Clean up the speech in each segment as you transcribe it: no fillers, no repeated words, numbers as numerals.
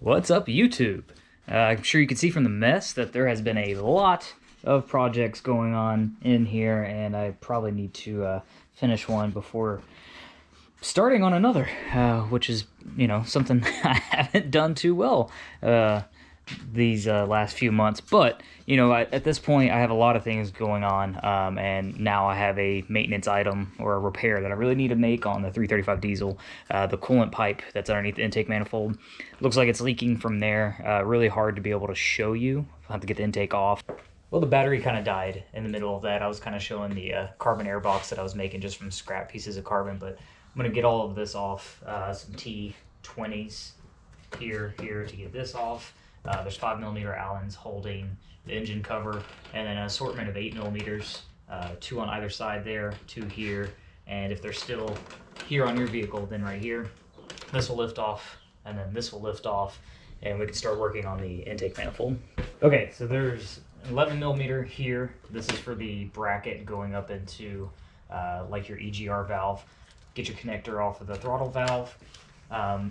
What's up, YouTube? I'm sure you can see from the mess that there has been a lot of projects going on in here, and I probably need to finish one before starting on another, which is, you know, something I haven't done too well these last few months. But, you know, at this point, I have a lot of things going on, and now I have a maintenance item or a repair that I really need to make on the 335 diesel. The coolant pipe that's underneath the intake manifold looks like it's leaking from there. Really hard to be able to show you. I'll have to get the intake off. Well, the battery kind of died in the middle of that. I was kind of showing the carbon air box that I was making just from scrap pieces of carbon, but I'm going to get all of this off. Some T20s here to get this off. There's 5mm Allens holding the engine cover, and then an assortment of 8mm, 2 on either side there, 2 here, and if they're still here on your vehicle, then right here, this will lift off, and then this will lift off, and we can start working on the intake manifold. Okay, so there's 11mm here. This is for the bracket going up into like your EGR valve. Get your connector off of the throttle valve.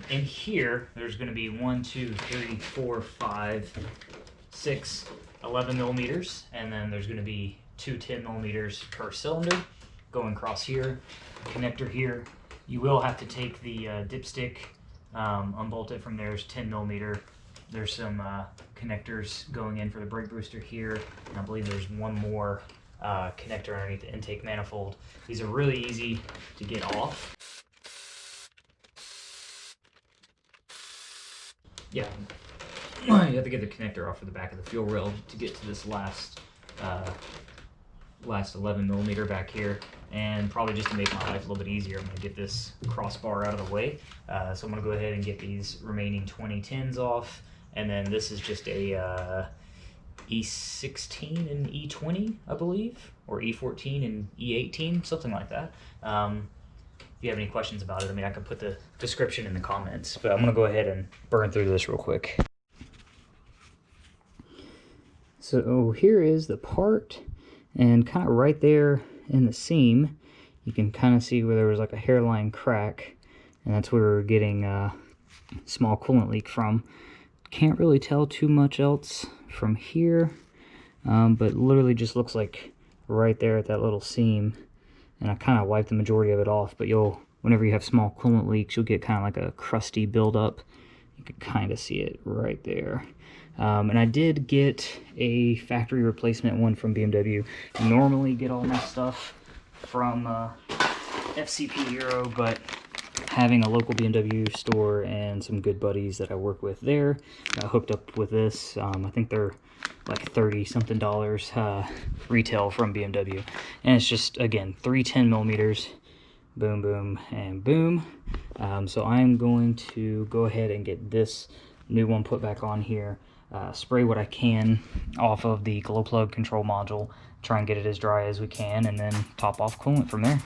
In here, there's going to be 1, 2, 3, 4, 5, 6, 11mm, and then there's going to be 2 10mm per cylinder going across here. Connector here. You will have to take the dipstick, unbolt it from there. There's 10mm. There's some connectors going in for the brake booster here, and I believe there's one more connector underneath the intake manifold. These are really easy to get off. Yeah, you have to get the connector off of the back of the fuel rail to get to this last 11mm back here, and probably just to make my life a little bit easier, I'm going to get this crossbar out of the way. So I'm going to go ahead and get these remaining 2010s off, and then this is just a E16 and E20, I believe, or E14 and E18, something like that. If you have any questions about it, I mean, I can put the description in the comments, but I'm going to go ahead and burn through this real quick. So here is the part, and kind of right there in the seam, you can kind of see where there was like a hairline crack, and that's where we're getting a small coolant leak from. Can't really tell too much else from here, but literally just looks like right there at that little seam. And I kind of wiped the majority of it off, but whenever you have small coolant leaks, you'll get kind of like a crusty buildup. You can kind of see it right there. And I did get a factory replacement one from BMW. I normally get all my stuff from FCP Euro, but having a local BMW store and some good buddies that I work with there, I hooked up with this. I think they're like $30-something retail from BMW, and it's just, again, 3 10mm, boom, boom, and boom. So I'm going to go ahead and get this new one put back on here, spray what I can off of the glow plug control module, try and get it as dry as we can, and then top off coolant from there.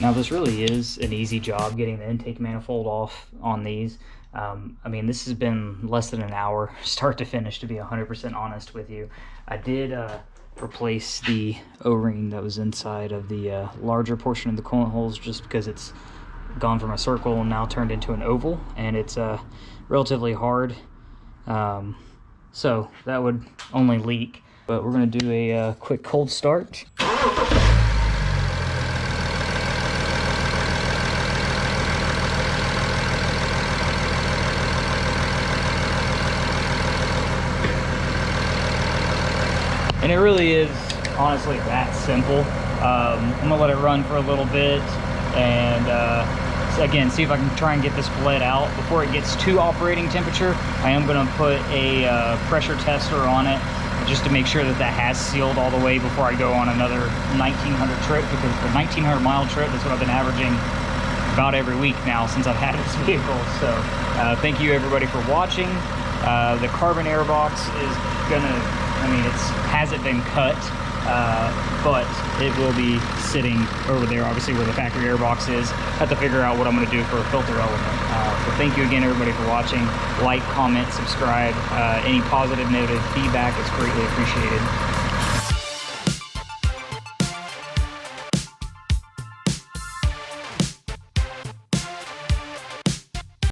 Now this really is an easy job getting the intake manifold off on these. I mean, this has been less than an hour start to finish, to be 100% honest with you. I did replace the O-ring that was inside of the larger portion of the coolant holes, just because it's gone from a circle and now turned into an oval, and it's relatively hard. So that would only leak, but we're going to do a quick cold start. And it really is honestly that simple. I'm gonna let it run for a little bit, and so again, see if I can try and get this bled out before it gets to operating temperature. I am gonna put a pressure tester on it just to make sure that that has sealed all the way before I go on another 1900 trip, because the 1900 mile trip is what I've been averaging about every week now since I've had this vehicle. So thank you everybody for watching. The carbon air box is gonna, I mean, it hasn't been cut, but it will be sitting over there, obviously where the factory air box is. I have to figure out what I'm gonna do for a filter element. So thank you again everybody for watching. Like, comment, subscribe. Any positive, negative feedback is greatly appreciated.